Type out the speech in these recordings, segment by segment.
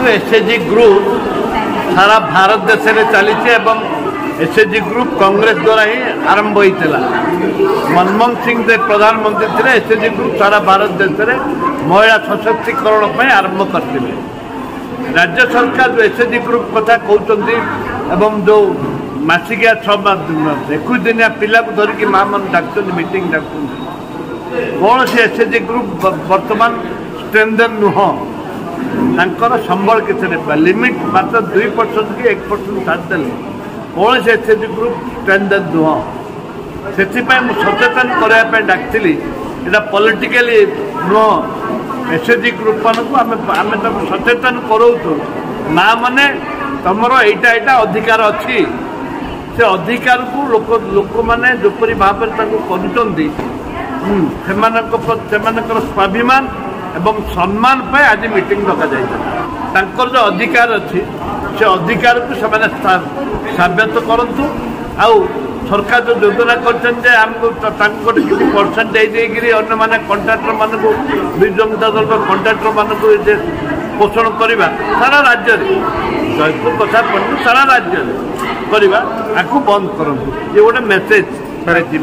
देखो SHG group सारा भारत देश में चली एसएचजी ग्रुप कांग्रेस द्वारा ही आरंभ होता मनमोहन सिंह जो प्रधानमंत्री थे एसएचजी ग्रुप सारा भारत देश में महिला सशक्तिकरण पर आरंभ करते राज्य सरकार जो एसएचजी ग्रुप कथा कहते जो मसिकिया 21 दिनिया पिला को धरिकी माँ मन डाक मीटिंग डाक कौन से एसएचजी ग्रुप बर्तमान स्ट्रेंथन नुह संबल कितने लिमिट मात्र 2% कि 1% छाड़देले कौन से एसएचजी ग्रुप स्ट्रेंथन नुह से सचेतन करने डाकती यहाँ पॉलिटिकली नुह एसएचजी ग्रुप मान तुम सचेतन कराऊ माँ मैंने तुम यहाँ अधिकार अच्छी से अधिकार को लोक मैंने जोपरी भाव कर स्वाभिमान एवं सम्मान पे आज मीटिंग रखा जाकर जो अधिकार अच्छी से अधिकार को सब्यस्त करूँ आउ सरकार जो योजना करमको किसी परसेंटेज अन्य मैंने कंट्राक्टर मान को विजु जनता दल कंट्राक्टर मान को पोषण करवा सारा राज्य जयपुर कथा पड़े सारा राज्य करवा आपको बंद करूँ ये गोटे मेसेज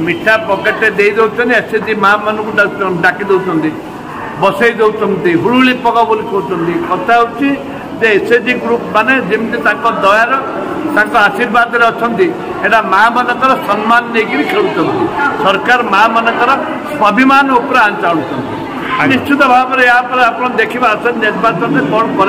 मीठा पकेट दे दौरान एसएचजी माँ मान को डाकी दौरान बसई दौरान हुड़ुली पका बोली कहते कथा हूँ एसएचजी ग्रुप माने जमी दयार आशीर्वाद अच्छा माँ मानकर सम्मान नहीं खेलुं सरकार माँ मानकर स्वाभिमान उपर आंच आणुं निश्चित भाव में यहाँ आप देखा आसन निर्वाचन कौन कर